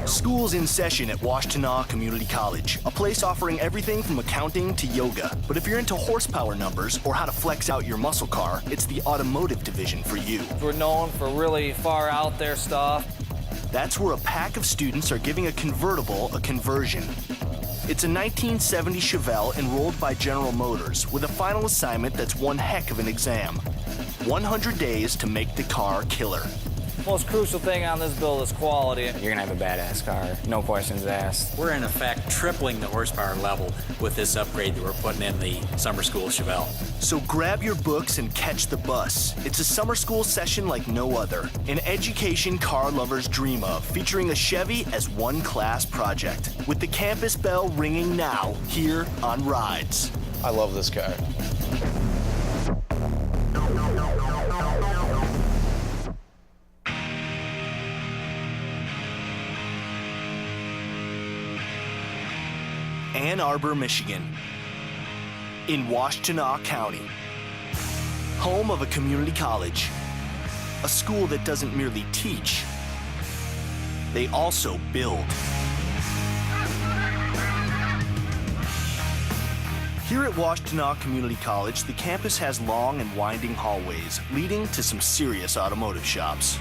School's in session at Washtenaw Community College, a place offering everything from accounting to yoga. But if you're into horsepower numbers or how to flex out your muscle car, it's the automotive division for you. We're known for really far out there stuff. That's where a pack of students are giving a convertible a conversion. It's a 1970 Chevelle enrolled by General Motors with a final assignment that's one heck of an exam. 100 days to make the car killer. Most crucial thing on this build is quality. You're gonna have a badass car, no questions asked. We're in effect tripling the horsepower level with this upgrade that we're putting in the summer school Chevelle. So grab your books and catch the bus. It's a summer school session like no other. An education car lovers dream of, featuring a Chevy as one class project. With the campus bell ringing now, here on Rides. I love this car. Ann Arbor, Michigan, in Washtenaw County, home of a community college, a school that doesn't merely teach, they also build. Here at Washtenaw Community College, the campus has long and winding hallways leading to some serious automotive shops.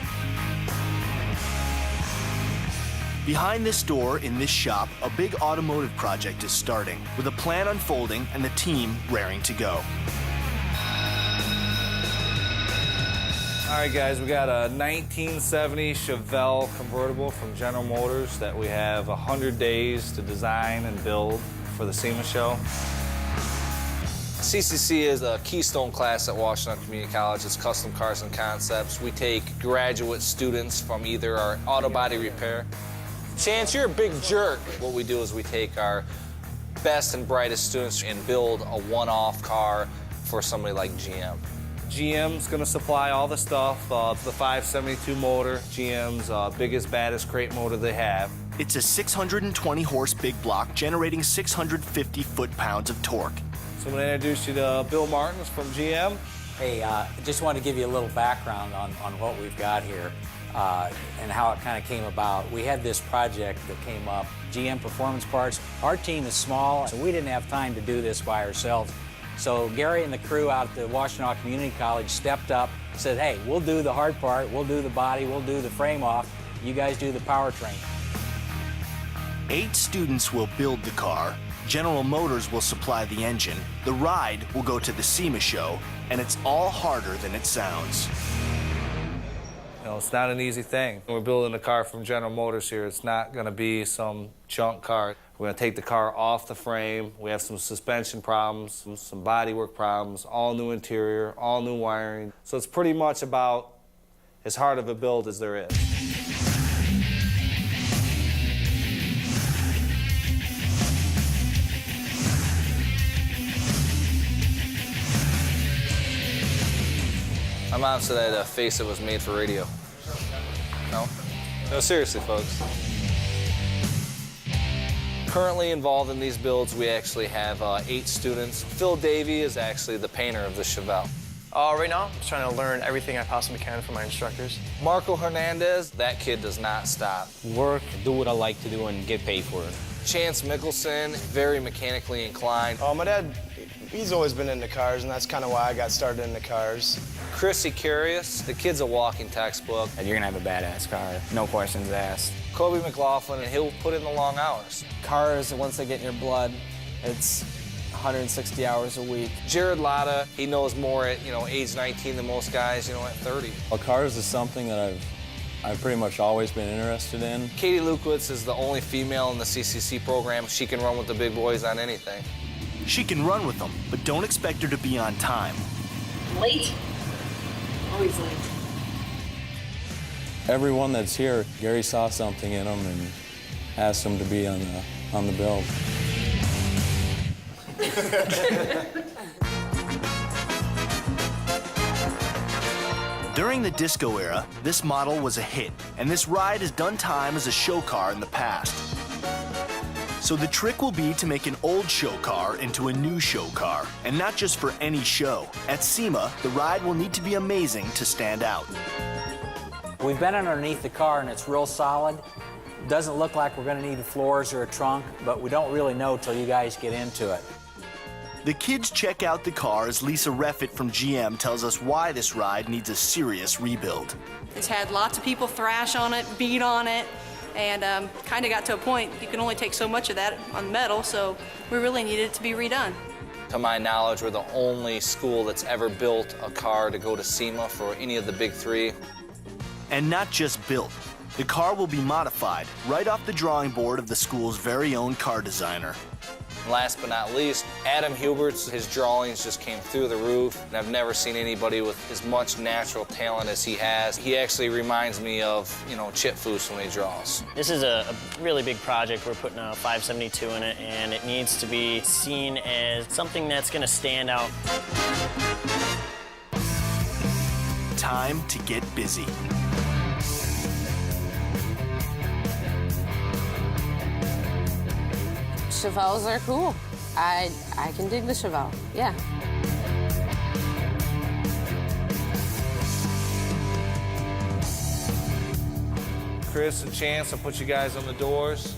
Behind this door, in this shop, a big automotive project is starting, with a plan unfolding and the team raring to go. All right, guys, we got a 1970 Chevelle convertible from General Motors that we have 100 days to design and build for the SEMA show. CCC is a keystone class at Washtenaw Community College. It's custom cars and concepts. We take graduate students from either our auto body repair. Chance, you're a big jerk. What we do is we take our best and brightest students and build a one-off car for somebody like GM. GM's gonna supply all the stuff, the 572 motor, GM's biggest, baddest crate motor they have. It's a 620 horse big block generating 650 foot-pounds of torque. So I'm gonna introduce you to Bill Martins from GM. Hey, just want to give you a little background on what we've got here and how it kind of came about. We had this project that came up, GM Performance Parts. Our team is small, so we didn't have time to do this by ourselves. So Gary and the crew out at the Washtenaw Community College stepped up, said, hey, we'll do the hard part, we'll do the body, we'll do the frame off, you guys do the powertrain. 8 students will build the car, General Motors will supply the engine, the ride will go to the SEMA show, and it's all harder than it sounds. You know, it's not an easy thing. We're building a car from General Motors here. It's not gonna be some junk car. We're gonna take the car off the frame. We have some suspension problems, some bodywork problems, all new interior, all new wiring. So it's pretty much about as hard of a build as there is. My mom said I had a face that was made for radio. No? No, seriously, folks. Currently involved in these builds, we actually have 8 students. Phil Davey is actually the painter of the Chevelle. Right now, I'm just trying to learn everything I possibly can from my instructors. Marco Hernandez, that kid does not stop. Work, do what I like to do, and get paid for it. Chance Mickelson, very mechanically inclined. My dad, he's always been into cars, and that's kind of why I got started into cars. Chrissy Curious, the kid's a walking textbook. You're gonna have a badass car, no questions asked. Kobe McLaughlin, and he'll put in the long hours. Cars, once they get in your blood, it's 160 hours a week. Jared Latta, he knows more at, age 19 than most guys, at 30. Well, cars is something that I've pretty much always been interested in. Katie Lukowitz is the only female in the CCC program. She can run with the big boys on anything. She can run with them, but don't expect her to be on time. Late? Always late. Everyone that's here, Gary saw something in them and asked them to be on the build. During the disco era, this model was a hit, and this ride has done time as a show car in the past. So the trick will be to make an old show car into a new show car, and not just for any show. At SEMA, the ride will need to be amazing to stand out. We've been underneath the car and it's real solid, Doesn't look like we're going to need floors or a trunk, but we don't really know till you guys get into it. The kids check out the car as Lisa Reffett from GM tells us why this ride needs a serious rebuild. It's had lots of people thrash on it, beat on it, and kind of got to a point you can only take so much of that on metal, so we really needed it to be redone. To my knowledge, we're the only school that's ever built a car to go to SEMA for any of the big three. And not just built. The car will be modified right off the drawing board of the school's very own car designer. Last but not least, Adam Hubert's, his drawings just came through the roof. And I've never seen anybody with as much natural talent as he has. He actually reminds me of, Chip Foose when he draws. This is a really big project. We're putting a 572 in it, and it needs to be seen as something that's going to stand out. Time to get busy. Chevelles are cool. I can dig the Chevelle, yeah. Chris and Chance will put you guys on the doors.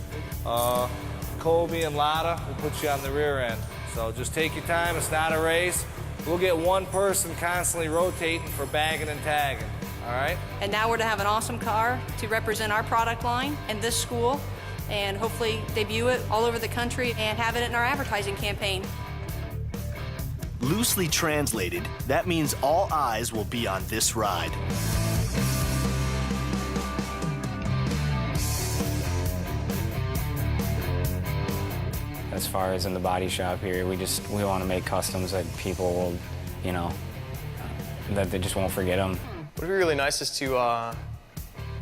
Colby and Lotta will put you on the rear end. So just take your time, it's not a race. We'll get one person constantly rotating for bagging and tagging, all right? And now we're to have an awesome car to represent our product line and this school, and hopefully debut it all over the country and have it in our advertising campaign. Loosely translated, that means all eyes will be on this ride. As far as in the body shop here, we want to make customs that people will, that they just won't forget them. What would be really nice is to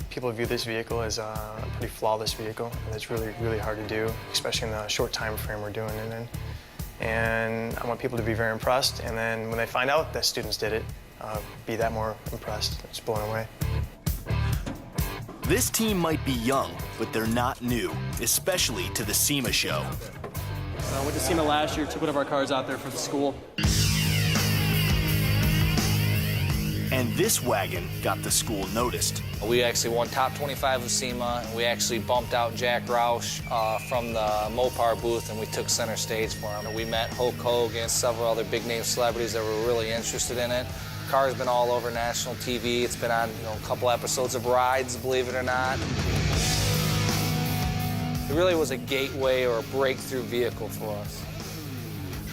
people view this vehicle as a pretty flawless vehicle, and it's really, really hard to do, especially in the short time frame we're doing it in. And I want people to be very impressed, and then when they find out that students did it, be that more impressed, just blown away. This team might be young, but they're not new, especially to the SEMA show. Went to SEMA last year, took one of our cars out there for the school. And this wagon got the school noticed. We actually won top 25 of SEMA. We actually bumped out Jack Roush from the Mopar booth, and we took center stage for him. We met Hulk Hogan, several other big-name celebrities that were really interested in it. The car's been all over national TV. It's been on a couple episodes of Rides, believe it or not. It really was a gateway or a breakthrough vehicle for us.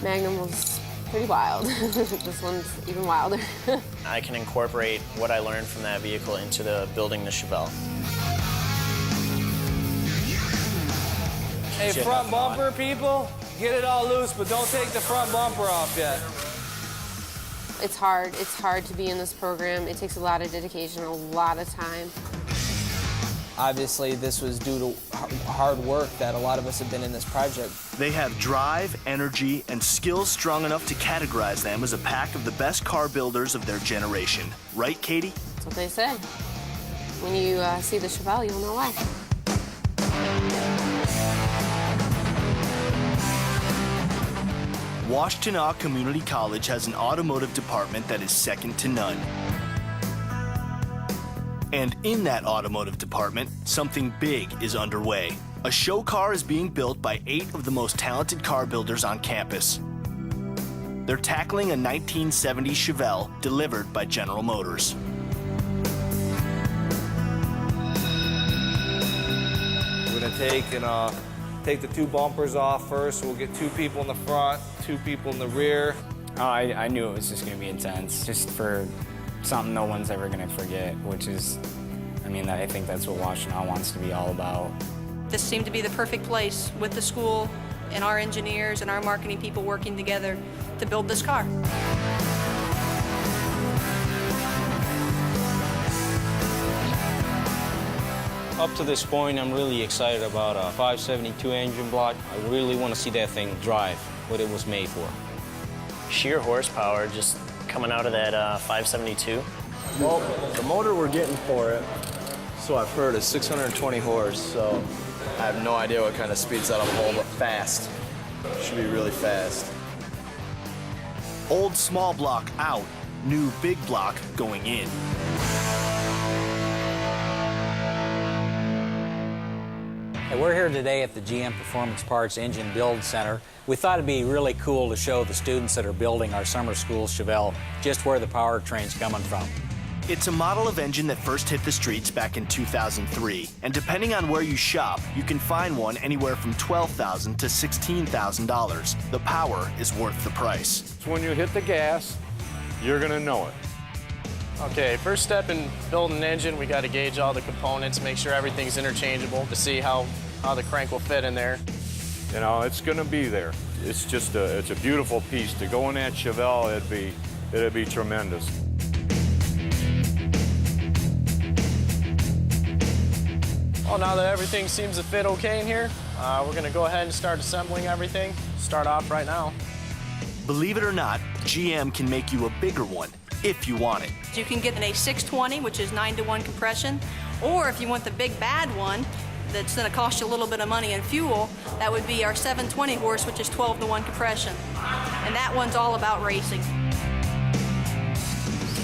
Magnum was pretty wild. This one's even wilder. I can incorporate what I learned from that vehicle into building the Chevelle. Hey, front bumper, people, get it all loose, but don't take the front bumper off yet. It's hard. It's hard to be in this program. It takes a lot of dedication, a lot of time. Obviously, this was due to hard work that a lot of us have been in this project. They have drive, energy, and skills strong enough to categorize them as a pack of the best car builders of their generation. Right, Katie? That's what they say. When you see the Chevelle, you'll know why. Washtenaw Community College has an automotive department that is second to none. And in that automotive department, something big is underway. A show car is being built by 8 of the most talented car builders on campus. They're tackling a 1970 Chevelle delivered by General Motors. We're gonna take the 2 bumpers off first. We'll get 2 people in the front, 2 people in the rear. Oh, I knew it was just going to be intense, just for something no one's ever going to forget, which is, I think that's what Washtenaw wants to be all about. This seemed to be the perfect place with the school and our engineers and our marketing people working together to build this car. Up to this point, I'm really excited about a 572 engine block. I really want to see that thing drive what it was made for. Sheer horsepower just coming out of that 572. Well, the motor we're getting for it, so I've heard, is 620 horse, so I have no idea what kind of speeds that'll pull, but fast. Should be really fast. Old small block out, new big block going in. Hey, we're here today at the GM Performance Parts Engine Build Center. We thought it'd be really cool to show the students that are building our summer school Chevelle just where the powertrain's coming from. It's a model of engine that first hit the streets back in 2003, and depending on where you shop, you can find one anywhere from $12,000 to $16,000. The power is worth the price. When you hit the gas, you're gonna know it. Okay, first step in building an engine, we got to gauge all the components, make sure everything's interchangeable to see how the crank will fit in there. You know, it's gonna be there. It's just it's a beautiful piece. To go in that Chevelle, it'd be tremendous. Well, now that everything seems to fit okay in here, we're gonna go ahead and start assembling everything. Start off right now. Believe it or not, GM can make you a bigger one if you want it. You can get an A620, which is 9-to-1 compression, or if you want the big bad one, that's gonna cost you a little bit of money in fuel, that would be our 720 horse, which is 12-to-1 compression. And that one's all about racing.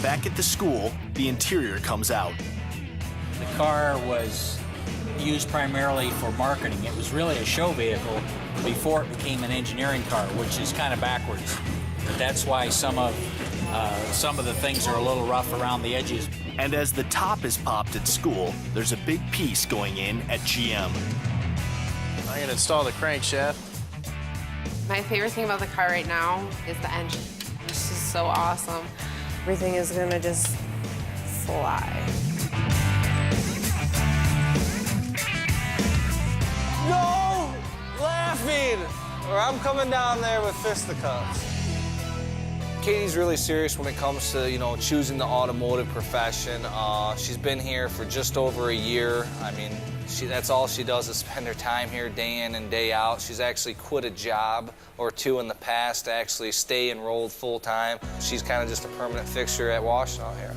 Back at the school, the interior comes out. The car was used primarily for marketing. It was really a show vehicle before it became an engineering car, which is kind of backwards. But that's why some of the things are a little rough around the edges. And as the top is popped at school, there's a big piece going in at GM. I'm gonna install the crankshaft. My favorite thing about the car right now is the engine. It's just so awesome. Everything is gonna just fly. No laughing, or I'm coming down there with fisticuffs. Katie's really serious when it comes to, choosing the automotive profession. She's been here for just over a year. I mean, that's all she does is spend her time here day in and day out. She's actually quit a job or two in the past to actually stay enrolled full-time. She's kind of just a permanent fixture at Washtenaw here.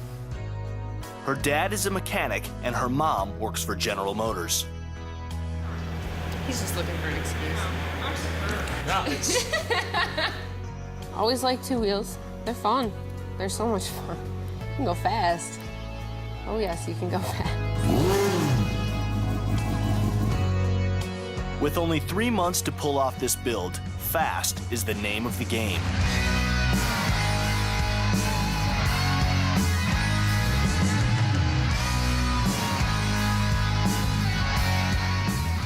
Her dad is a mechanic, and her mom works for General Motors. He's just looking for an excuse. Always like two wheels. They're fun. They're so much fun. You can go fast. Oh yes, you can go fast. With only 3 months to pull off this build, fast is the name of the game.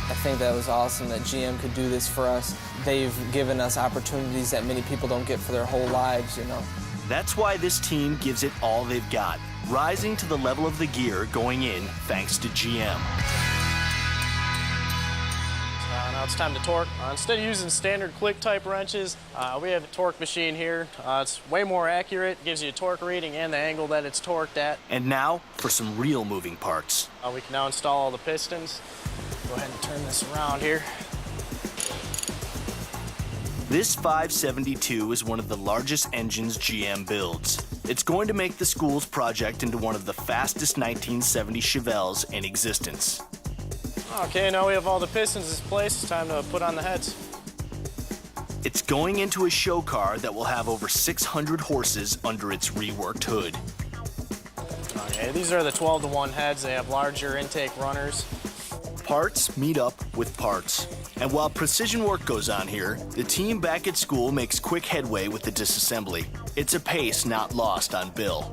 I think that was awesome that GM could do this for us. They've given us opportunities that many people don't get for their whole lives, That's why this team gives it all they've got, rising to the level of the gear going in thanks to GM. Now it's time to torque. Instead of using standard click type wrenches, we have a torque machine here. It's way more accurate, gives you a torque reading and the angle that it's torqued at. And now for some real moving parts. We can now install all the pistons. Go ahead and turn this around here. This 572 is one of the largest engines GM builds. It's going to make the school's project into one of the fastest 1970 Chevelles in existence. Okay, now we have all the pistons in place. It's time to put on the heads. It's going into a show car that will have over 600 horses under its reworked hood. Okay, these are the 12-to-1 heads. They have larger intake runners. Parts meet up with parts. And while precision work goes on here, the team back at school makes quick headway with the disassembly. It's a pace not lost on Bill.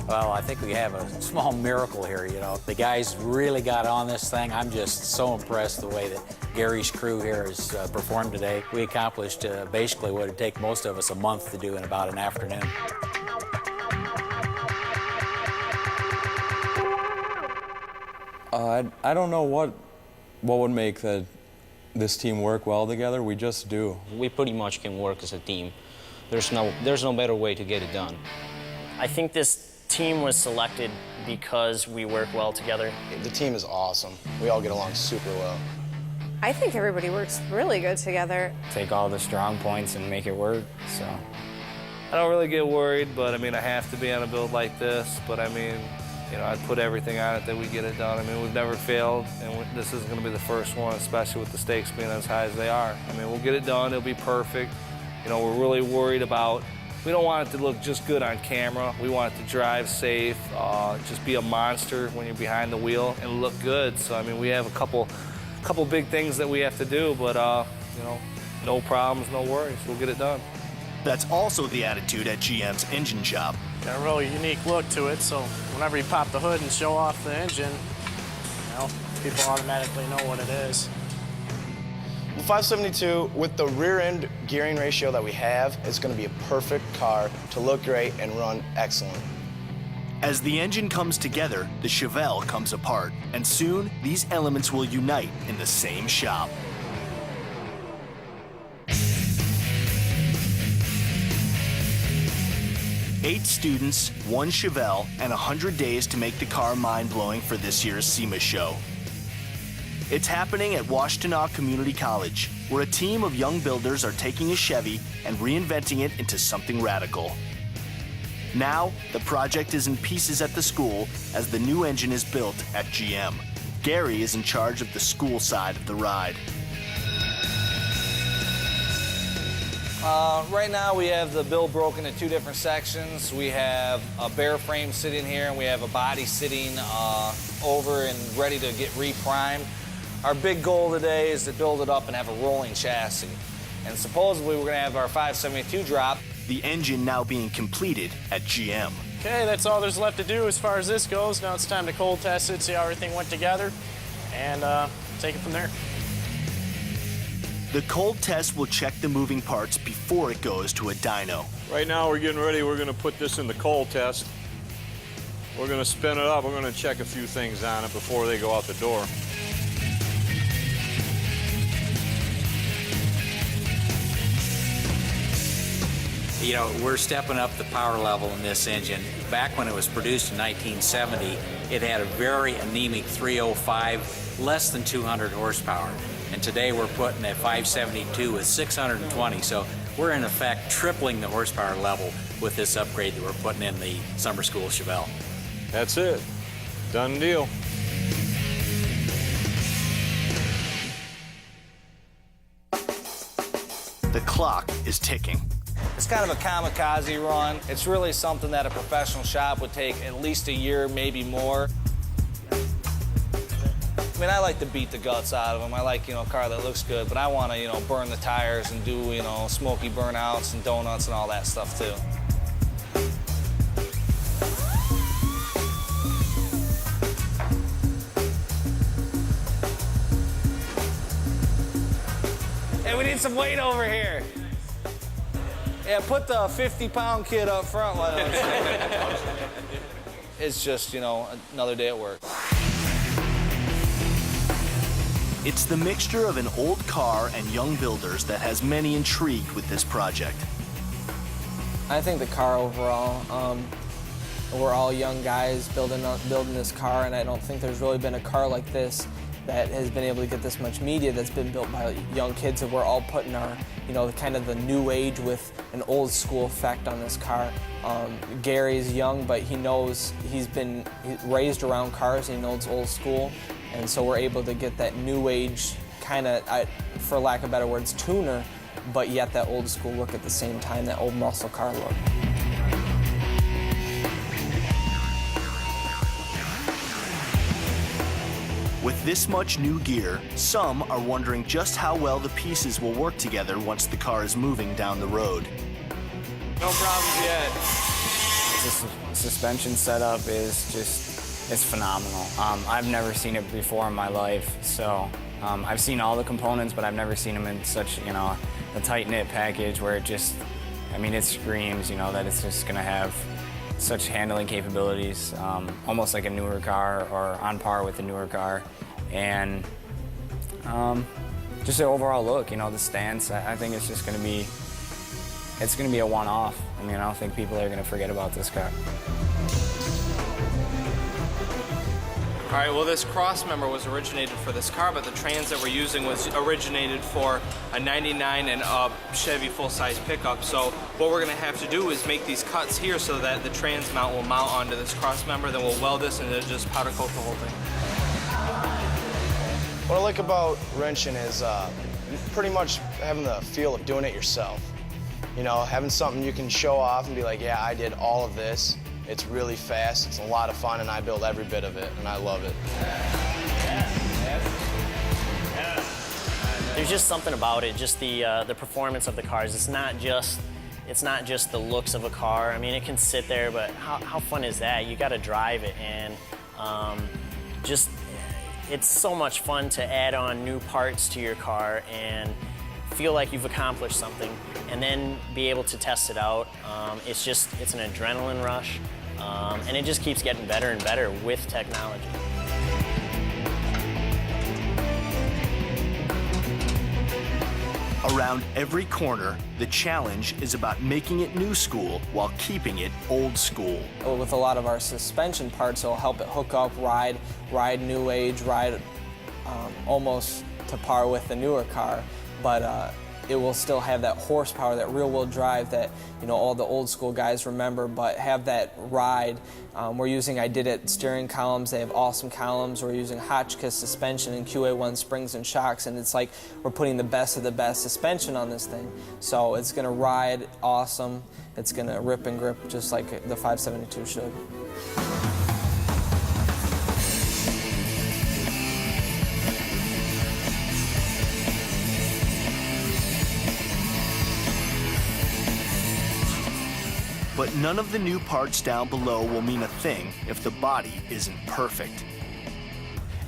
Well, I think we have a small miracle here, The guys really got on this thing. I'm just so impressed the way that Gary's crew here has performed today. We accomplished basically what it'd take most of us a month to do in about an afternoon. I don't know what would make this team work well together. We just do. We pretty much can work as a team. There's no better way to get it done. I think this team was selected because we work well together. The team is awesome. We all get along super well. I think everybody works really good together. Take all the strong points and make it work, so. I don't really get worried, but I have to be on a build like this. But I'd put everything on it that we get it done. We've never failed, and this isn't going to be the first one, especially with the stakes being as high as they are. We'll get it done. It'll be perfect. We're really worried about We don't want it to look just good on camera. We want it to drive safe, just be a monster when you're behind the wheel and look good. So, I mean, we have a couple big things that we have to do, but, you know, no problems, no worries. We'll get it done. That's also the attitude at GM's engine shop. Got a really unique look to it, so whenever you pop the hood and show off the engine, you know, people automatically know what it is. The 572, with the rear end gearing ratio that we have, is going to be a perfect car to look great and run excellent. As the engine comes together, the Chevelle comes apart, and soon these elements will unite in the same shop. Eight students, one Chevelle, and 100 days to make the car mind-blowing for this year's SEMA show. It's happening at Washtenaw Community College, where a team of young builders are taking a Chevy and reinventing it into something radical. Now, the project is in pieces at the school as the new engine is built at GM. Gary is in charge of the school side of the ride. Right now we have the build broken into two different sections. We have a bare frame sitting here and we have a body sitting over and ready to get reprimed. Our big goal today is to build it up and have a rolling chassis. And supposedly we're gonna have our 572 drop. The engine now being completed at GM. Okay, that's all there's left to do as far as this goes. Now it's time to cold test it, see how everything went together, and take it from there. The cold test will check the moving parts before it goes to a dyno. Right now we're getting ready. We're going to put this in the cold test. We're going to spin it up. We're going to check a few things on it before they go out the door. You know, we're stepping up the power level in this engine. Back when it was produced in 1970, it had a very anemic 305, less than 200 horsepower. And today we're putting a 572 with 620. So we're in effect tripling the horsepower level with this upgrade that we're putting in the summer school Chevelle. That's it. Done deal. The clock is ticking. It's kind of a kamikaze run. It's really something that a professional shop would take at least a year, maybe more. I mean, I like to beat the guts out of them. I like, a car that looks good, but I want to, burn the tires and do, smoky burnouts and donuts and all that stuff too. Hey, we need some weight over here. Yeah, put the 50-pound kid up front. Why don't you? It's just, another day at work. It's the mixture of an old car and young builders that has many intrigued with this project. I think the car overall, we're all young guys building this car, and I don't think there's really been a car like this that has been able to get this much media that's been built by young kids, and we're all putting our, kind of the new age with an old school effect on this car. Gary's young, but he knows he's been raised around cars, and he knows old school, and so we're able to get that new age kind of, for lack of better words, tuner, but yet that old school look at the same time, that old muscle car look. With this much new gear, some are wondering just how well the pieces will work together once the car is moving down the road. No problems yet. The suspension setup is phenomenal. I've never seen it before in my life, so I've seen all the components, but I've never seen them in such, a tight-knit package where it just, it screams, that it's just gonna have such handling capabilities, almost like a newer car or on par with a newer car. And just the overall look, the stance, I think it's just gonna be, a one-off. I don't think people are gonna forget about this car. All right, well, this cross member was originated for this car, but the trans that we're using was originated for a 99 and up Chevy full-size pickup. So what we're gonna have to do is make these cuts here so that the trans mount will mount onto this cross member, then we'll weld this and then just powder coat the whole thing. What I like about wrenching is pretty much having the feel of doing it yourself. You know, having something you can show off and be like, yeah, I did all of this. It's really fast, it's a lot of fun, and I build every bit of it, and I love it. There's just something about it, just the performance of the cars. It's not just the looks of a car. I mean, it can sit there, but how fun is that? You got to drive it, and just it's so much fun to add on new parts to your car and feel like you've accomplished something, and then be able to test it out. It's an adrenaline rush, and it just keeps getting better and better with technology. Around every corner, the challenge is about making it new school while keeping it old school. With a lot of our suspension parts, it'll help it hook up, ride new age, ride almost to par with the newer car, but it will still have that horsepower, that rear-wheel drive that all the old school guys remember, but have that ride. We're using I Did It steering columns. They have awesome columns. We're using Hotchkiss suspension and QA1 springs and shocks, and it's like we're putting the best of the best suspension on this thing. So it's going to ride awesome. It's going to rip and grip just like the 572 should. But none of the new parts down below will mean a thing if the body isn't perfect.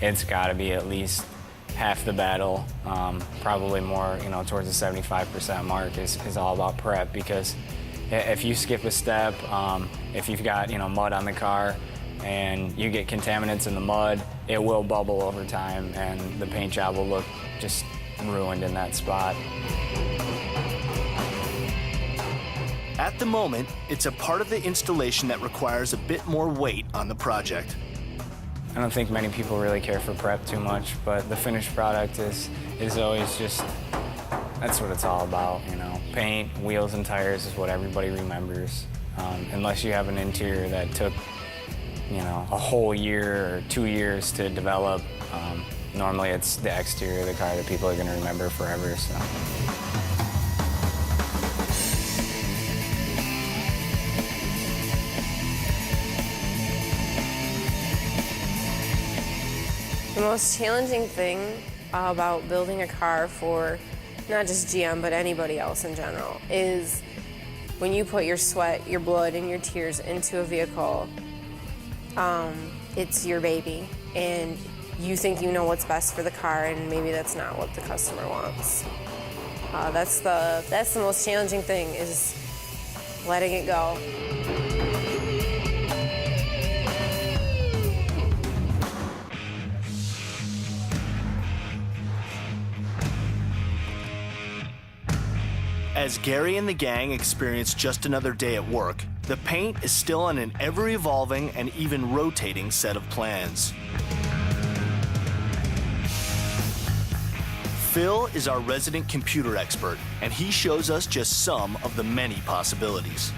It's got to be at least half the battle, probably more, towards the 75% mark is all about prep, because if you skip a step, if you've got, mud on the car and you get contaminants in the mud, it will bubble over time and the paint job will look just ruined in that spot. At the moment, it's a part of the installation that requires a bit more weight on the project. I don't think many people really care for prep too much, but the finished product is always just, that's what it's all about, Paint, wheels, and tires is what everybody remembers. Unless you have an interior that took, a whole year or 2 years to develop, normally it's the exterior of the car that people are going to remember forever, so. The most challenging thing about building a car for not just GM, but anybody else in general, is when you put your sweat, your blood, and your tears into a vehicle, it's your baby, and you think you know what's best for the car, and maybe that's not what the customer wants. That's the most challenging thing, is letting it go. As Gary and the gang experience just another day at work, the paint is still on an ever-evolving and even rotating set of plans. Phil is our resident computer expert, and he shows us just some of the many possibilities.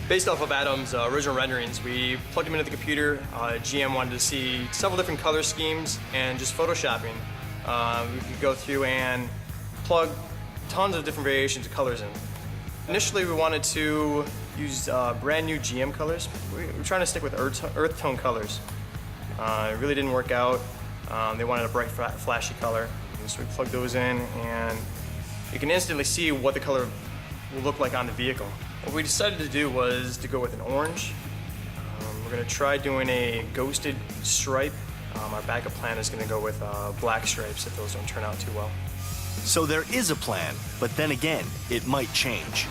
Based off of Adam's original renderings, we plugged them into the computer. GM wanted to see several different color schemes and just photoshopping. We could go through and plug tons of different variations of colors in. Initially, we wanted to use brand new GM colors. We were trying to stick with earth tone colors. It really didn't work out. They wanted a bright, flashy color. So we plugged those in, and you can instantly see what the color will look like on the vehicle. What we decided to do was to go with an orange. We're going to try doing a ghosted stripe. Our backup plan is going to go with black stripes if those don't turn out too well. So there is a plan, but then again, it might change.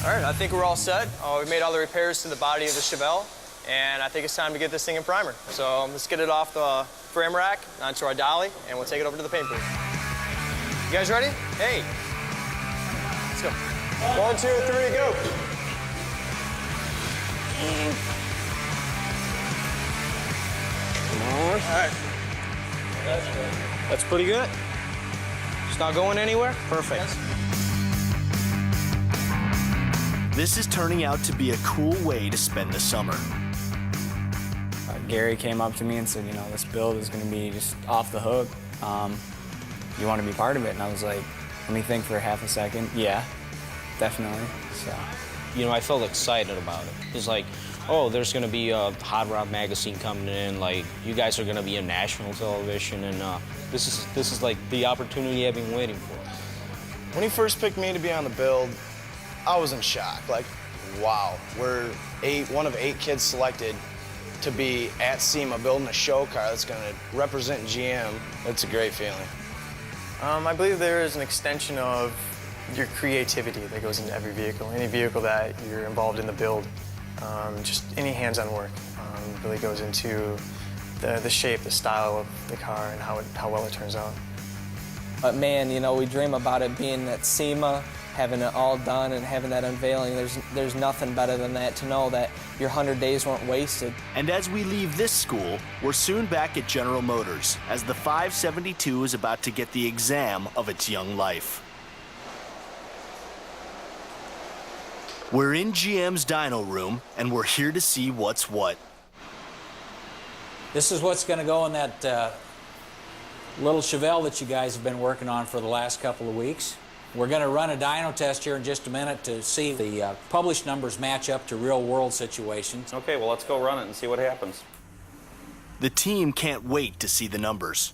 All right, I think we're all set. We made all the repairs to the body of the Chevelle, and I think it's time to get this thing in primer. So let's get it off the frame rack onto our dolly, and we'll take it over to the paint booth. You guys ready? Hey, let's go. 1, 2, 3, go. All right. That's pretty good. It's not going anywhere? Perfect. This is turning out to be a cool way to spend the summer. Gary came up to me and said, you know, this build is going to be just off the hook. You want to be part of it? And I was like, let me think for half a second. Yeah, definitely. So, you know, I felt excited about it. It's like, oh, there's going to be a Hot Rod magazine coming in. Like, you guys are going to be on national television, and this is like the opportunity I've been waiting for. When he first picked me to be on the build, I was in shock. Like, wow, we're one of 8 kids selected to be at SEMA building a show car that's going to represent GM. It's a great feeling. I believe there is an extension of your creativity that goes into every vehicle. Any vehicle that you're involved in the build, just any hands-on work really goes into the shape, the style of the car, and how well it turns out. But man, you know, we dream about it being at SEMA, having it all done and having that unveiling. There's nothing better than that, to know that your 100 days weren't wasted. And as we leave this school, we're soon back at General Motors, as the 572 is about to get the exam of its young life. We're in GM's dyno room, and we're here to see what's what. This is what's going to go in that little Chevelle that you guys have been working on for the last couple of weeks. We're going to run a dyno test here in just a minute to see the published numbers match up to real-world situations. Okay, well, let's go run it and see what happens. The team can't wait to see the numbers.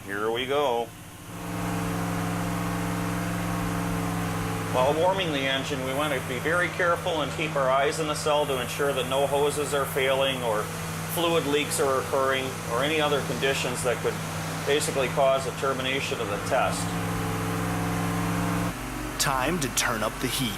Here we go. While warming the engine, we want to be very careful and keep our eyes in the cell to ensure that no hoses are failing or fluid leaks are occurring or any other conditions that could basically cause a termination of the test. Time to turn up the heat.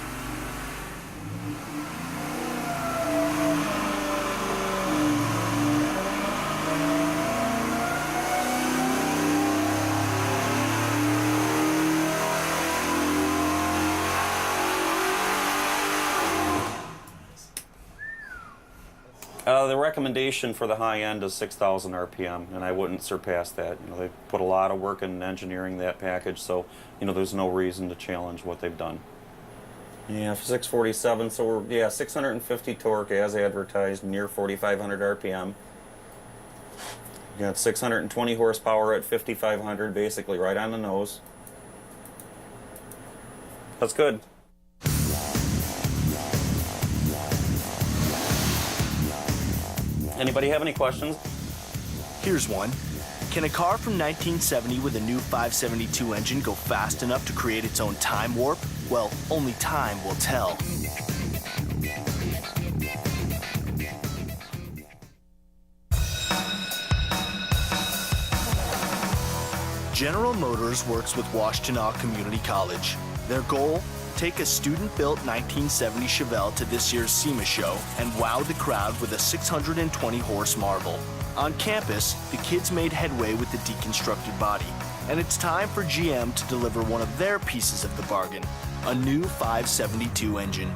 The recommendation for the high end is 6,000 RPM, and I wouldn't surpass that. You know, they put a lot of work in engineering that package, so you know there's no reason to challenge what they've done. Yeah, 647. So we're 650 torque as advertised, near 4,500 RPM. You got 620 horsepower at 5,500, basically right on the nose. That's good. Anybody have any questions? Here's one. Can a car from 1970 with a new 572 engine go fast enough to create its own time warp? Well, only time will tell. General Motors works with Washtenaw Community College. Their goal? Take a student-built 1970 Chevelle to this year's SEMA show and wow the crowd with a 620-horse marvel. On campus, the kids made headway with the deconstructed body, and it's time for GM to deliver one of their pieces of the bargain, a new 572 engine.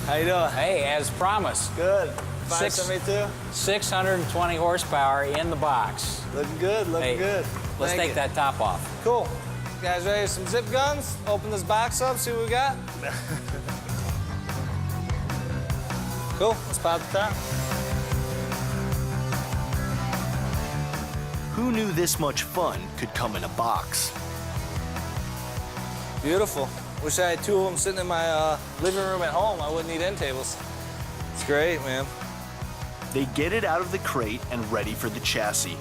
How you doing? Hey, as promised. Good. 572? 620 horsepower in the box. Looking good, looking good. Let's take that top off. Cool. You guys ready for some zip guns? Open this box up, see what we got? Cool, let's pop the top. Who knew this much fun could come in a box? Beautiful. Wish I had 2 of them sitting in my living room at home. I wouldn't need end tables. It's great, man. They get it out of the crate and ready for the chassis.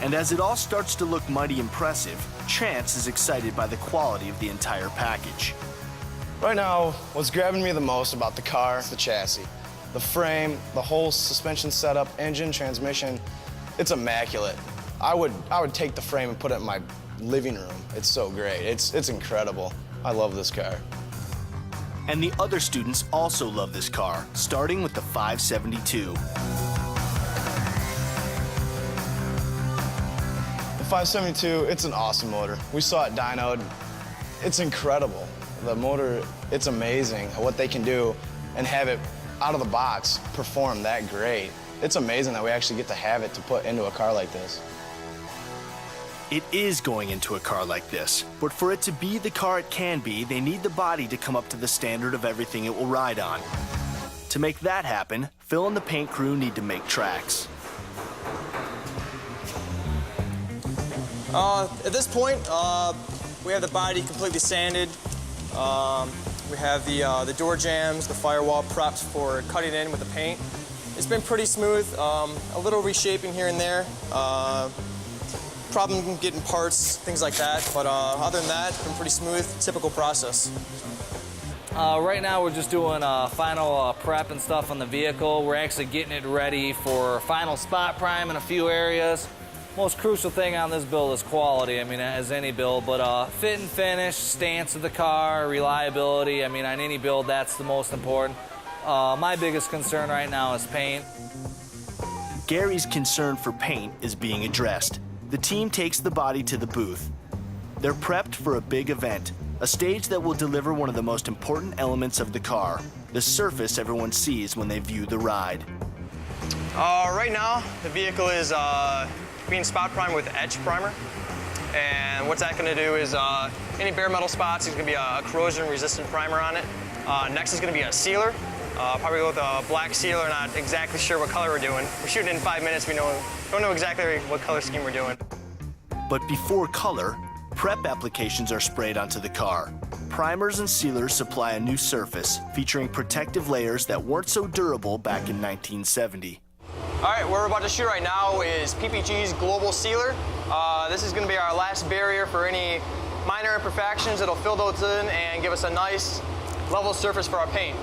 And as it all starts to look mighty impressive, Chance is excited by the quality of the entire package. Right now, what's grabbing me the most about the car is the chassis. The frame, the whole suspension setup, engine, transmission, it's immaculate. I would take the frame and put it in my living room. It's so great. It's incredible. I love this car. And the other students also love this car, starting with the 572. The 572, it's an awesome motor. We saw it dynoed. It's incredible. The motor, it's amazing what they can do and have it out of the box perform that great. It's amazing that we actually get to have it to put into a car like this. It is going into a car like this, but for it to be the car it can be, they need the body to come up to the standard of everything it will ride on. To make that happen, Phil and the paint crew need to make tracks. At this point, we have the body completely sanded. We have the door jambs, the firewall prepped for cutting in with the paint. It's been pretty smooth, a little reshaping here and there. Problem getting parts, things like that, but other than that, it's been pretty smooth, typical process. Right now we're just doing final prep and stuff on the vehicle. We're actually getting it ready for final spot prime in a few areas. Most crucial thing on this build is quality, I mean, as any build, but fit and finish, stance of the car, reliability, I mean, on any build, that's the most important. My biggest concern right now is paint. Gary's concern for paint is being addressed. The team takes the body to the booth. They're prepped for a big event, a stage that will deliver one of the most important elements of the car, the surface everyone sees when they view the ride. Right now, the vehicle is being spot primed with etch primer. And what's that going to do is any bare metal spots, there's going to be a corrosion resistant primer on it. Next is going to be a sealer. Probably go with a black sealer, not exactly sure what color we're doing. We're shooting in 5 minutes, we don't know exactly what color scheme we're doing. But before color, prep applications are sprayed onto the car. Primers and sealers supply a new surface, featuring protective layers that weren't so durable back in 1970. All right, what we're about to shoot right now is PPG's Global Sealer. This is going to be our last barrier for any minor imperfections. It'll fill those in and give us a nice level surface for our paint.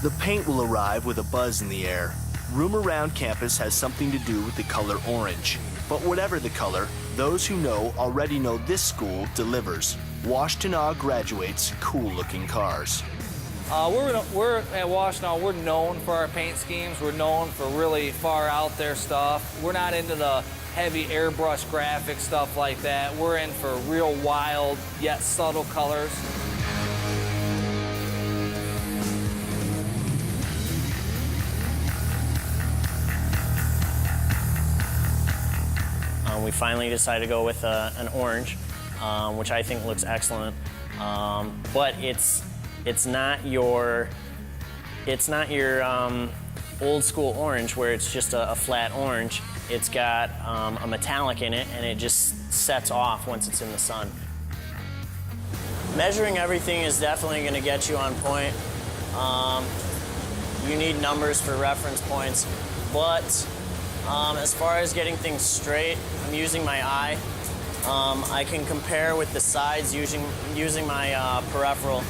The paint will arrive with a buzz in the air. Room around campus has something to do with the color orange. But whatever the color, those who know already know this school delivers. Washtenaw graduates cool-looking cars. We're at Washtenaw, we're known for our paint schemes. We're known for really far out there stuff. We're not into the heavy airbrush graphic stuff like that. We're in for real wild yet subtle colors. We finally decided to go with an orange, which I think looks excellent. But it's not your old school orange where it's just a flat orange. It's got a metallic in it, and it just sets off once it's in the sun. Measuring everything is definitely going to get you on point. You need numbers for reference points, but as far as getting things straight, I'm using my eye. I can compare with the sides using my peripheral.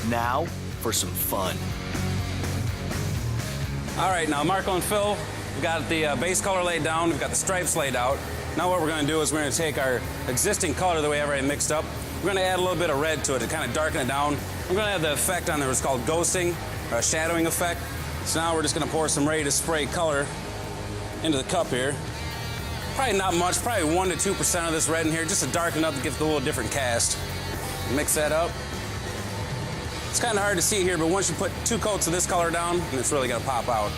Now for some fun. All right, now Marco and Phil, we've got the base color laid down, we've got the stripes laid out. Now what we're going to do is we're going to take our existing color that we have already mixed up, we're going to add a little bit of red to it to kind of darken it down. We're going to have the effect on there, what's called ghosting, or a shadowing effect. So now we're just going to pour some ready to spray color into the cup here. Probably not much, probably 1 to 2% of this red in here, just to darken up to give it a little different cast. Mix that up. It's kind of hard to see here, but once you put 2 coats of this color down, it's really going to pop out.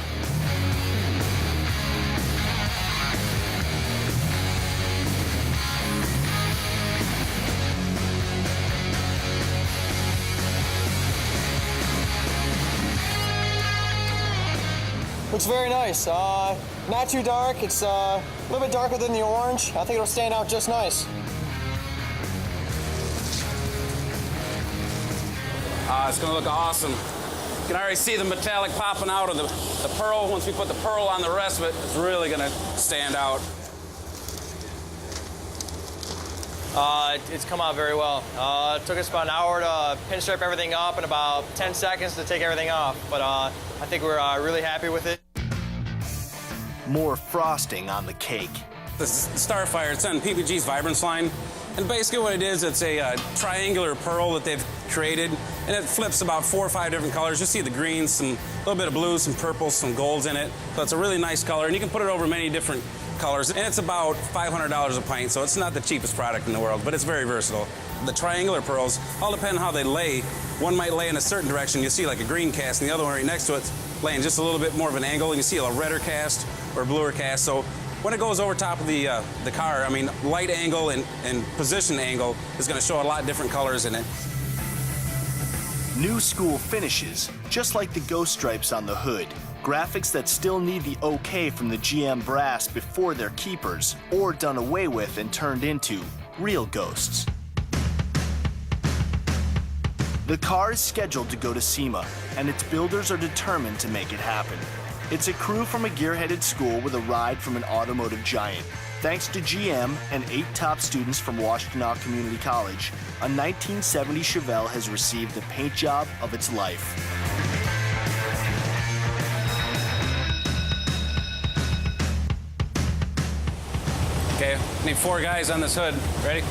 Looks very nice. Not too dark. It's a little bit darker than the orange. I think it'll stand out just nice. It's going to look awesome. You can already see the metallic popping out of the pearl. Once we put the pearl on the rest of it, it's really going to stand out. It's come out very well. It took us about an hour to pinstripe everything up and about 10 seconds to take everything off. But I think we're really happy with it. More frosting on the cake. This is Starfire, it's on PPG's Vibrance line. And basically what it is, it's a triangular pearl that they've created. And it flips about 4 or 5 different colors. You see the greens, a little bit of blues, some purples, some golds in it. So it's a really nice color, and you can put it over many different colors. And it's about $500 a pint, so it's not the cheapest product in the world, but it's very versatile. The triangular pearls all depend on how they lay. One might lay in a certain direction. You see like a green cast, and the other one right next to it's laying just a little bit more of an angle, and you see a redder cast or a bluer cast. So when it goes over top of the car, I mean, light angle and position angle is going to show a lot different colors in it. New school finishes, just like the ghost stripes on the hood. Graphics that still need the okay from the GM brass before they're keepers, or done away with and turned into real ghosts. The car is scheduled to go to SEMA, and its builders are determined to make it happen. It's a crew from a gearheaded school with a ride from an automotive giant. Thanks to GM and 8 top students from Washtenaw Community College, a 1970 Chevelle has received the paint job of its life. Okay, need 4 guys on this hood. Ready?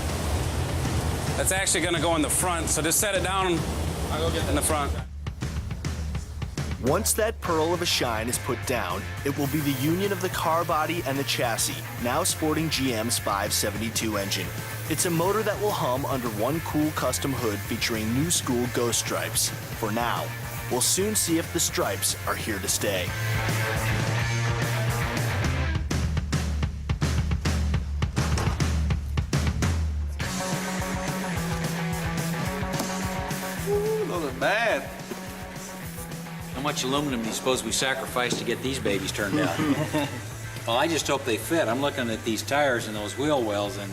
That's actually gonna go in the front, so just set it down in the front. Once that pearl of a shine is put down, it will be the union of the car body and the chassis, now sporting GM's 572 engine. It's a motor that will hum under one cool custom hood featuring new school ghost stripes. For now, we'll soon see if the stripes are here to stay. Those are bad. How much aluminum do you suppose we sacrificed to get these babies turned out? Well, I just hope they fit. I'm looking at these tires and those wheel wells, and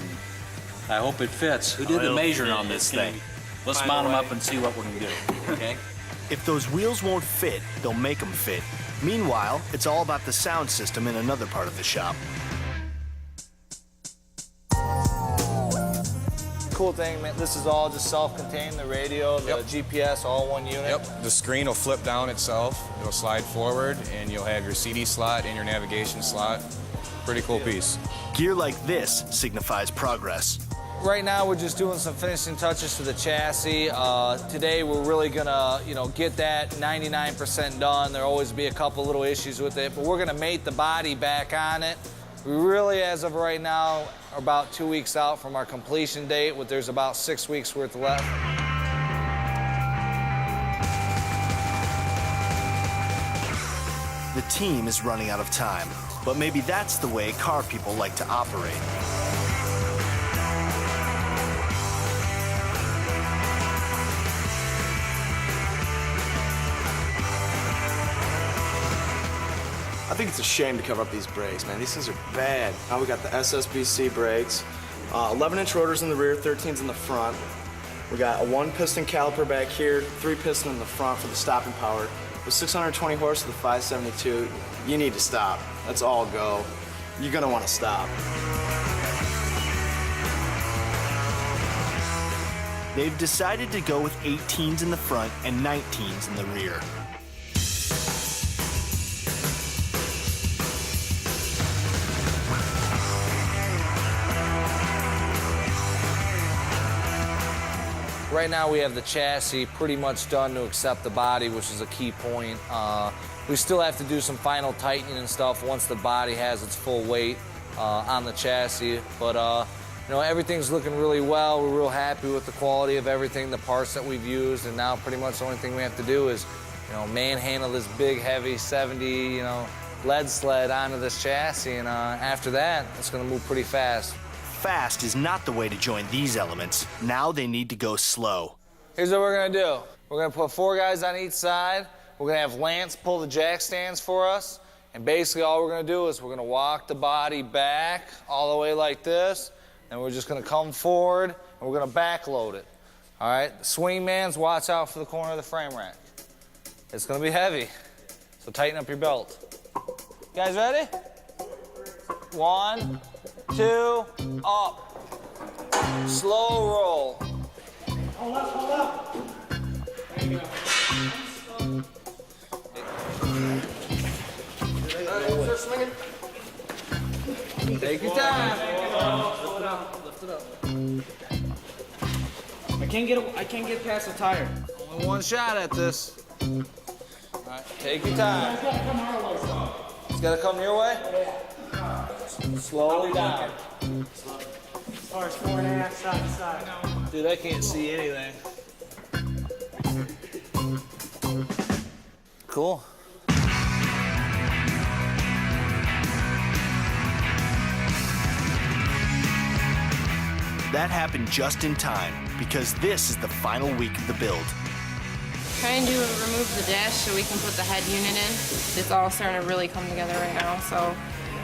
I hope it fits. Who did the measuring on this thing? Let's mount them up and see what we're gonna do, okay? If those wheels won't fit, they'll make them fit. Meanwhile, it's all about the sound system in another part of the shop. Cool thing, man, this is all just self-contained, the radio, the GPS, all one unit. Yep, the screen will flip down itself, it'll slide forward, and you'll have your CD slot and your navigation slot. Pretty cool piece. Gear like this signifies progress. Right now, we're just doing some finishing touches to the chassis. Today, we're really gonna, get that 99% done. There'll always be a couple little issues with it, but we're gonna mate the body back on it. We really, as of right now, are about 2 weeks out from our completion date, but there's about 6 weeks worth left. The team is running out of time, but maybe that's the way car people like to operate. I think it's a shame to cover up these brakes, man. These things are bad. Now we got the SSBC brakes, 11-inch rotors in the rear, 13s in the front. We got a 1-piston caliper back here, 3-piston in the front for the stopping power. With 620 horse to the 572, you need to stop. That's all go. You're gonna want to stop. They've decided to go with 18s in the front and 19s in the rear. Right now we have the chassis pretty much done to accept the body, which is a key point. We still have to do some final tightening and stuff once the body has its full weight on the chassis. But everything's looking really well. We're real happy with the quality of everything, the parts that we've used, and now pretty much the only thing we have to do is manhandle this big, heavy 70 lead sled onto this chassis, and after that, it's gonna move pretty fast. Fast is not the way to join these elements. Now they need to go slow. Here's what we're gonna do. We're gonna put 4 guys on each side. We're gonna have Lance pull the jack stands for us. And basically all we're gonna do is we're gonna walk the body back all the way like this. And we're just gonna come forward and we're gonna backload it. All right, swing mans, watch out for the corner of the frame rack. It's gonna be heavy, so tighten up your belt. You guys ready? 1, 2, up. Slow roll. Hold up, hold up. There you go. Start swinging. Take your time. Lift it up, lift it up. I can't get past the tire. Only one shot at this. All right, take your time. It's gotta come our way. It's gotta come your way? Slowly down. As far as 4.5 side to side. Dude, I can't see anything. Cool. That happened just in time, because this is the final week of the build. trying to remove the dash so we can put the head unit in. It's all starting to really come together right now, so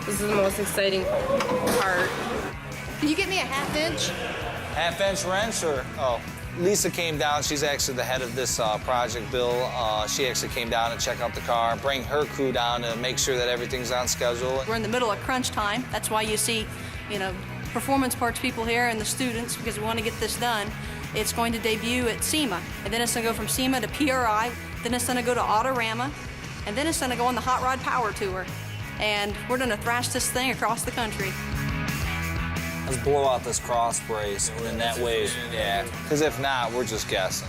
this is the most exciting part. Can you get me a half-inch? Half-inch wrench or, oh. Lisa came down, she's actually the head of this project, Bill. She actually came down and check out the car, bring her crew down to make sure that everything's on schedule. We're in the middle of crunch time. That's why you see, performance parts people here and the students, because we want to get this done. It's going to debut at SEMA, and then it's going to go from SEMA to PRI, then it's going to go to Autorama, and then it's going to go on the Hot Rod Power Tour. And we're going to thrash this thing across the country. Let's blow out this cross brace, and that way, yeah. Because if not, we're just guessing.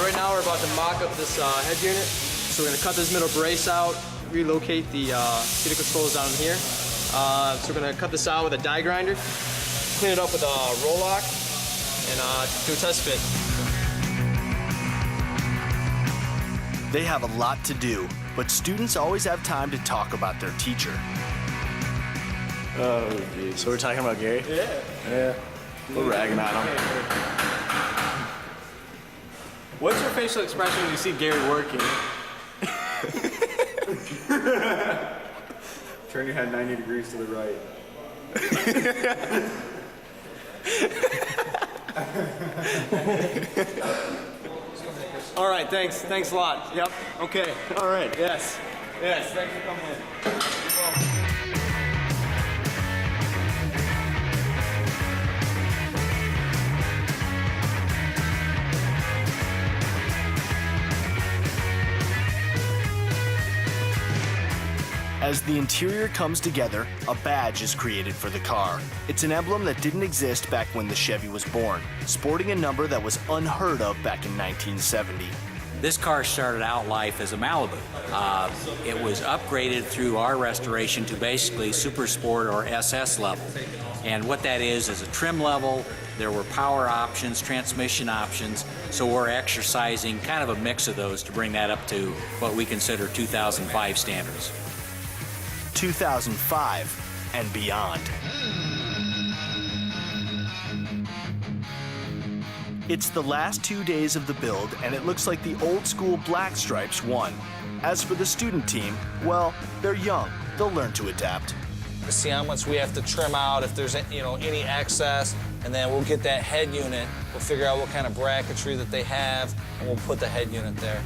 Right now we're about to mock up this head unit. So we're going to cut this middle brace out, relocate the seat controls down here. So we're going to cut this out with a die grinder, clean it up with a roll lock, and do a test fit. They have a lot to do, but students always have time to talk about their teacher. Oh, geez. So we're talking about Gary? Yeah. We're ragging on him. What's your facial expression when you see Gary working? Turn your head 90 degrees to the right. All right, thanks. Thanks a lot. Yep. Okay. All right. Yes. Yes. Thanks for coming in. As the interior comes together, a badge is created for the car. It's an emblem that didn't exist back when the Chevy was born, sporting a number that was unheard of back in 1970. This car started out life as a Malibu. It was upgraded through our restoration to basically Super Sport or SS level. And what that is a trim level. There were power options, transmission options, so we're exercising kind of a mix of those to bring that up to what we consider 2005 standards. 2005 and beyond. It's the last 2 days of the build, and it looks like the old school black stripes won. As for the student team, well, they're young. They'll learn to adapt. See how much we have to trim out if there's any excess, and then we'll get that head unit. We'll figure out what kind of bracketry that they have, and we'll put the head unit there.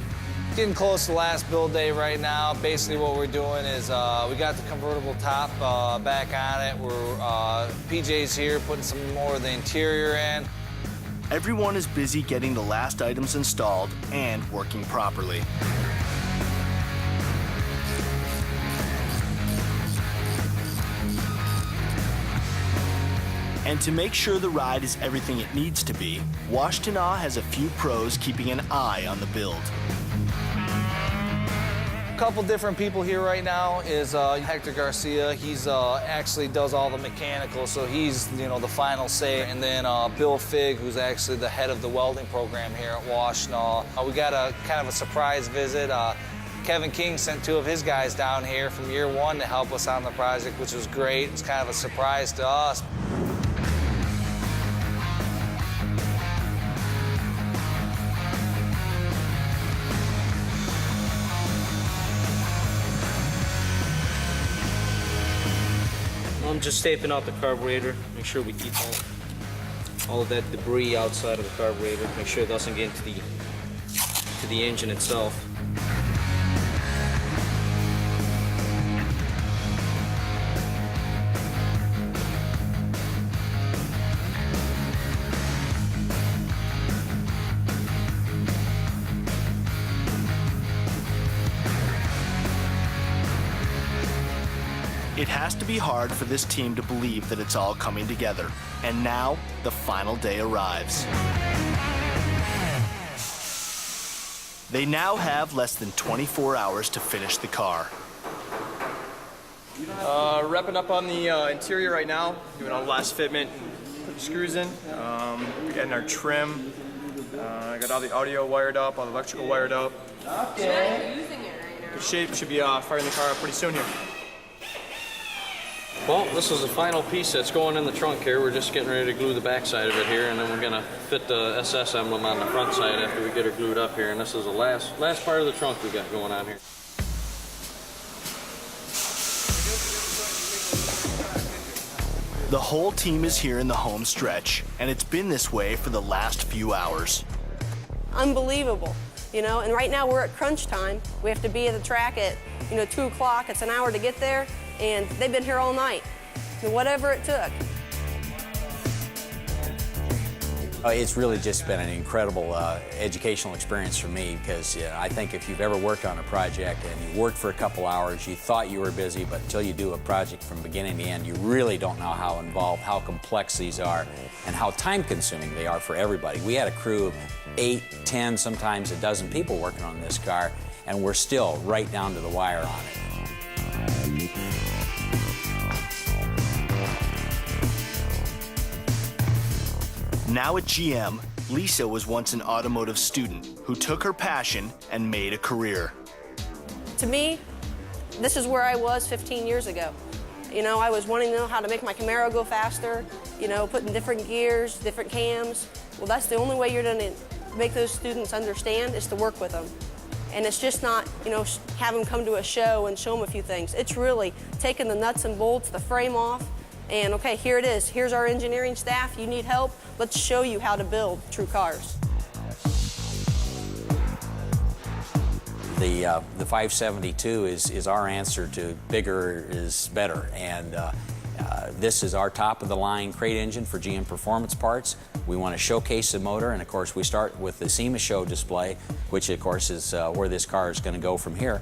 Getting close to the last build day right now. Basically what we're doing is we got the convertible top back on it. We're PJ's here putting some more of the interior in. Everyone is busy getting the last items installed and working properly. And to make sure the ride is everything it needs to be, Washtenaw has a few pros keeping an eye on the build. A couple different people here right now is Hector Garcia. He's actually does all the mechanical, so he's the final say. And then Bill Figg, who's actually the head of the welding program here at Washtenaw. We got a kind of a surprise visit. Kevin King sent 2 of his guys down here from year 1 to help us on the project, which was great. It's kind of a surprise to us. I'm just taping out the carburetor, make sure we keep all of that debris outside of the carburetor, make sure it doesn't get into the engine itself. It has to be hard for this team to believe that it's all coming together. And now, the final day arrives. They now have less than 24 hours to finish the car. Wrapping up on the interior right now, doing all the last fitment, put the screws in, getting our trim. I got all the audio wired up, all the electrical wired up. Okay. Using it right now. Good shape, should be firing the car up pretty soon here. Well, this is the final piece that's going in the trunk here. We're just getting ready to glue the back side of it here, and then we're gonna fit the SS emblem on the front side after we get her glued up here. And this is the last part of the trunk we got going on here. The whole team is here in the home stretch, and it's been this way for the last few hours. Unbelievable, you know, and right now we're at crunch time. We have to be at the track at, 2 o'clock. It's an hour to get there, and they've been here all night, whatever it took. It's really just been an incredible educational experience for me, because I think if you've ever worked on a project and you worked for a couple hours, you thought you were busy, but until you do a project from beginning to end, you really don't know how involved, how complex these are, and how time-consuming they are for everybody. We had a crew of 8, 10, sometimes a dozen people working on this car, and we're still right down to the wire on it. Now at GM, Lisa was once an automotive student who took her passion and made a career. To me, this is where I was 15 years ago. I was wanting to know how to make my Camaro go faster, putting different gears, different cams. Well, that's the only way you're going to make those students understand is to work with them. And it's just not, have them come to a show and show them a few things. It's really taking the nuts and bolts, the frame off, and okay, here it is. Here's our engineering staff. You need help? Let's show you how to build true cars. The 572 is our answer to bigger is better, and this is our top-of-the-line crate engine for GM Performance Parts. We want to showcase the motor, and of course we start with the SEMA show display, which of course is where this car is going to go from here,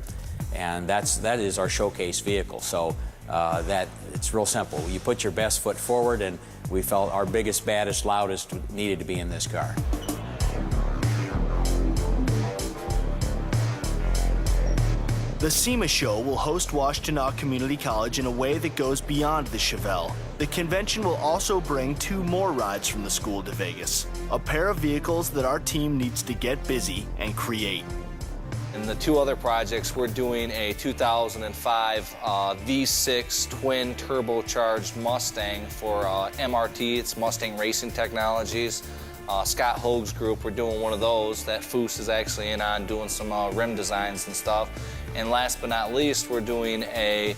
and that is our showcase vehicle. So that it's real simple. You put your best foot forward, and we felt our biggest, baddest, loudest needed to be in this car. The SEMA show will host Washtenaw Community College in a way that goes beyond the Chevelle. The convention will also bring 2 more rides from the school to Vegas, a pair of vehicles that our team needs to get busy and create. In the 2 other projects, we're doing a 2005 V6 twin turbocharged Mustang for MRT. It's Mustang Racing Technologies. Scott Hoag's group, we're doing one of those that Foose is actually in on, doing some rim designs and stuff. And last but not least, we're doing a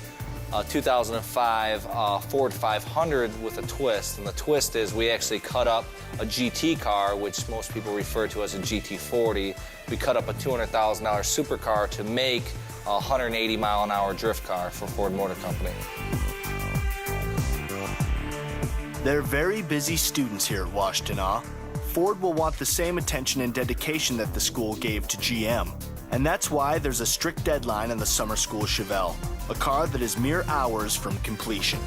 2005 Ford 500 with a twist. And the twist is we actually cut up a GT car, which most people refer to as a GT40. We cut up a $200,000 supercar to make a 180-mile-an-hour drift car for Ford Motor Company. They're very busy students here at Washtenaw. Ford will want the same attention and dedication that the school gave to GM. And that's why there's a strict deadline on the summer school Chevelle, a car that is mere hours from completion.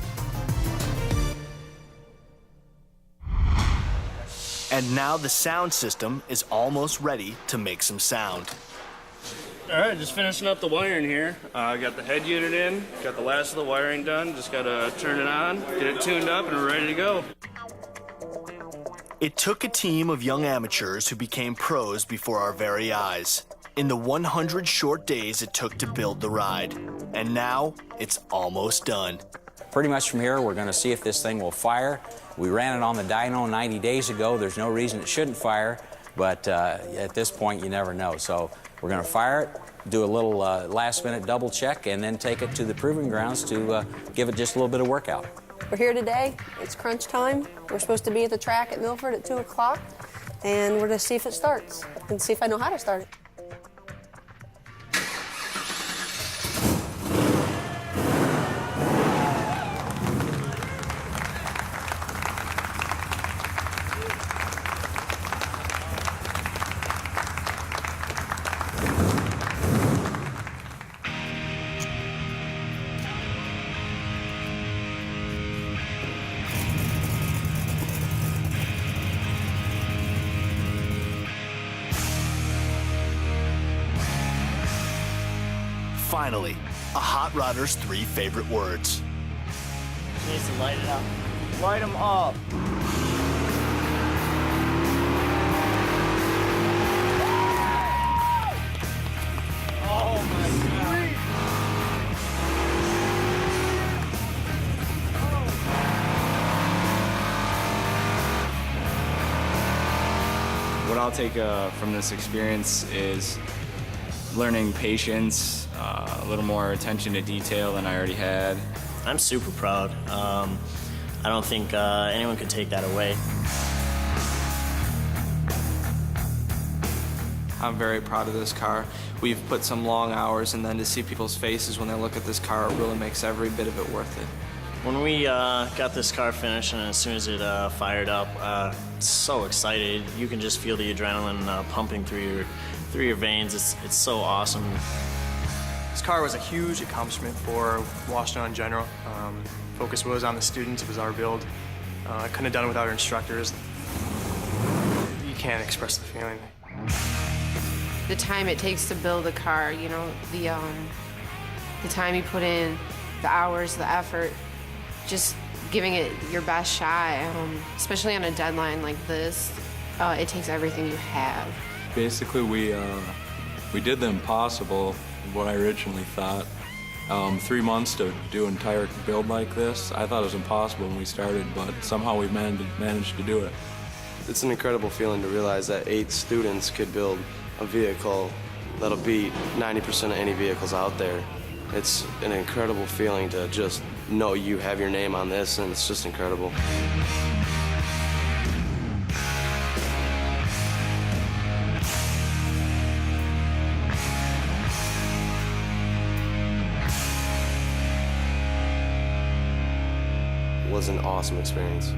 And now the sound system is almost ready to make some sound. All right, just finishing up the wiring here. Got the head unit in, got the last of the wiring done. Just gotta turn it on, get it tuned up, and we're ready to go. It took a team of young amateurs who became pros before our very eyes. In the 100 short days it took to build the ride. And now it's almost done. Pretty much from here, we're going to see if this thing will fire. We ran it on the dyno 90 days ago. There's no reason it shouldn't fire, but at this point, you never know. So we're going to fire it, do a little last-minute double check, and then take it to the proving grounds to give it just a little bit of workout. We're here today. It's crunch time. We're supposed to be at the track at Milford at 2 o'clock, and we're going to see if it starts and see if I know how to start it. Finally, a hot rodder's 3 favorite words. Needs to light it up. Light them up. Oh my God. I'll take from this experience is learning patience, a little more attention to detail than I already had. I'm super proud. I don't think anyone could take that away. I'm very proud of this car. We've put some long hours, and then to see people's faces when they look at this car, it really makes every bit of it worth it. When we got this car finished and as soon as it fired up, so excited. You can just feel the adrenaline pumping through your veins. It's so awesome. This car was a huge accomplishment for Washington in general. Focus was on the students. It was our build. I couldn't have done it without our instructors. You can't express the feeling. The time it takes to build a car, you know, the time you put in, the hours, the effort, just giving it your best shot, especially on a deadline like this, it takes everything you have. Basically, we did the impossible, what I originally thought. 3 months to do an entire build like this, I thought it was impossible when we started, but somehow we managed to do it. It's an incredible feeling to realize that 8 students could build a vehicle that'll beat 90% of any vehicles out there. It's an incredible feeling to just know you have your name on this, and it's just incredible. It was an awesome experience.